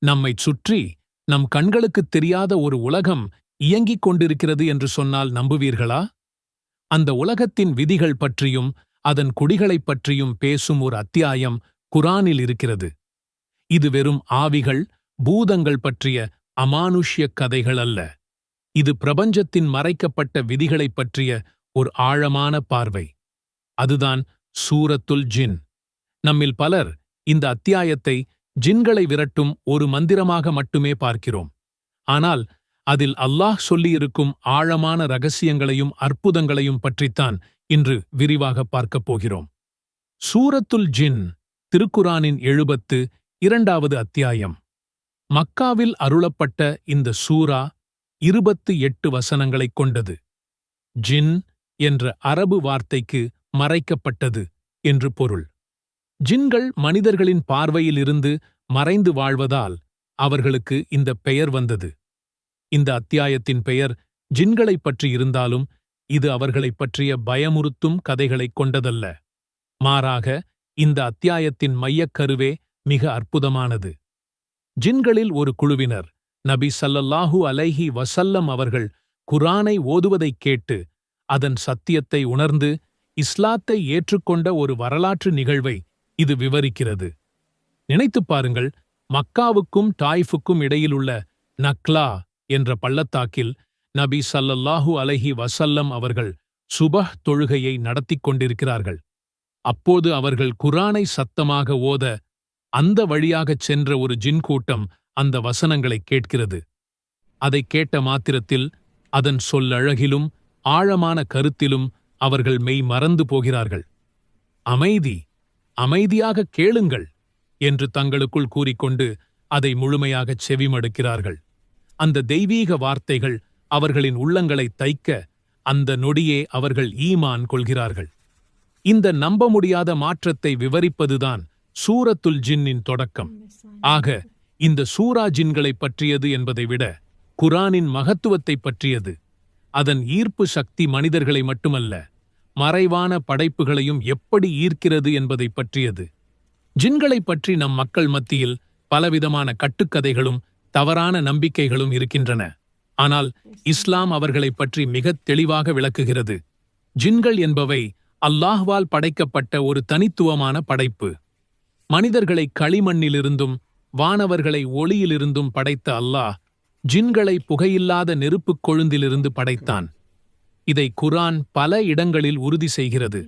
நம்மைச் சுற்றி நம் கண்களுக்குத் தெரியாத ஒரு உலகம் இயங்கிக் கொண்டிருக்கிறது என்று சொன்னால் நம்புவீர்களா? அந்த உலகத்தின் விதிகள் பற்றியும் அதன் குடிகளைப் பற்றியும் பேசும் ஒரு அத்தியாயம் குரானில் இருக்கிறது. இது வெறும் ஆவிகள், பூதங்கள் பற்றிய அமானுஷ்ய கதைகள் அல்ல. இது பிரபஞ்சத்தின் மறைக்கப்பட்ட விதிகளைப் பற்றிய ஒரு ஆழமான பார்வை. அதுதான் சூரத்துல் ஜின். நம்மில் பலர் இந்த அத்தியாயத்தை ஜின்களை விரட்டும் ஒரு மந்திரமாக மட்டுமே பார்க்கிறோம். ஆனால் அதில் அல்லாஹ் சொல்லியிருக்கும் ஆழமான ரகசியங்களையும் அற்புதங்களையும் பற்றித்தான் இன்று விரிவாக பார்க்கப் போகிறோம். சூரத்துல் ஜின் திருக்குரானின் 72வது அத்தியாயம். மக்காவில் அருளப்பட்ட இந்த சூரா 28 வசனங்களைக் கொண்டது. ஜின் என்ற அரபு வார்த்தைக்கு மறைக்கப்பட்டது என்று பொருள். ஜின்கள் மனிதர்களின் பார்வையிலிருந்து மறைந்து வாழ்வதால் அவர்களுக்கு இந்த பெயர் வந்தது. இந்த அத்தியாயத்தின் பெயர் ஜின்களைப் பற்றி இருந்தாலும் இது அவர்களைப் பற்றிய பயமுறுத்தும் கதைகளைக் கொண்டதல்ல. மாறாக இந்த அத்தியாயத்தின் மையக்கருவே மிக அற்புதமானது. ஜின்களில் ஒரு குழுவினர் நபி ஸல்லல்லாஹு அலைஹி வஸல்லம் அவர்கள் குரானை ஓதுவதைக் கேட்டு அதன் சத்தியத்தை உணர்ந்து இஸ்லாத்தை ஏற்றுக்கொண்ட ஒரு வரலாற்று நிகழ்வை இது விவரிக்கிறது. நினைத்துப் பாருங்கள், மக்காவுக்கும் டாய்ஃபுக்கும் இடையிலுள்ள நக்லா என்ற பள்ளத்தாக்கில் நபி ஸல்லல்லாஹு அலைஹி வஸல்லம் அவர்கள் சுபஹ் தொழுகையை நடத்திக் கொண்டிருக்கிறார்கள். அப்போது அவர்கள் குரானை சத்தமாக ஓத அந்த வழியாகச் சென்ற ஒரு ஜின் கூட்டம் அந்த வசனங்களைக் கேட்கிறது. அதைக் கேட்ட மாத்திரத்தில் அதன் சொல்லழகிலும் ஆழமான கருத்திலும் அவர்கள் மெய் மறந்து போகிறார்கள். அமைதி, அமைதியாகக் கேளுங்கள் என்று தங்களுக்குள் கூறிக்கொண்டு அதை முழுமையாகச் செவிமடுக்கிறார்கள். அந்த தெய்வீக வார்த்தைகள் அவர்களின் உள்ளங்களை தைக்க அந்த நொடியே அவர்கள் ஈமான் கொள்கிறார்கள். இந்த நம்ப முடியாத மாற்றத்தை விவரிப்பதுதான் சூரத்துல் ஜின்னின் தொடக்கம். ஆக இந்த சூரா ஜின்களைப் பற்றியது என்பதை விட குரானின் மகத்துவத்தைப் பற்றியது. அதன் ஈர்ப்பு சக்தி மனிதர்களை மட்டுமல்ல, மறைவான படைப்புகளையும் எப்படி ஈர்க்கிறது என்பதைப் பற்றியது. ஜின்களைப் பற்றி நம் மக்கள் மத்தியில் பலவிதமான கட்டுக்கதைகளும் தவறான நம்பிக்கைகளும் இருக்கின்றன. ஆனால் இஸ்லாம் அவர்களைப் பற்றி மிகத் தெளிவாக விளக்குகிறது. ஜின்கள் என்பவை அல்லாஹ்வால் படைக்கப்பட்ட ஒரு தனித்துவமான படைப்பு. மனிதர்களை களிமண்ணிலிருந்தும் வானவர்களை ஒளியிலிருந்தும் படைத்த அல்லாஹ் ஜின்களை புகையில்லாத நெருப்புக் கொழுந்திலிருந்து படைத்தான். இதை குரான் பல இடங்களில் உறுதி செய்கிறது.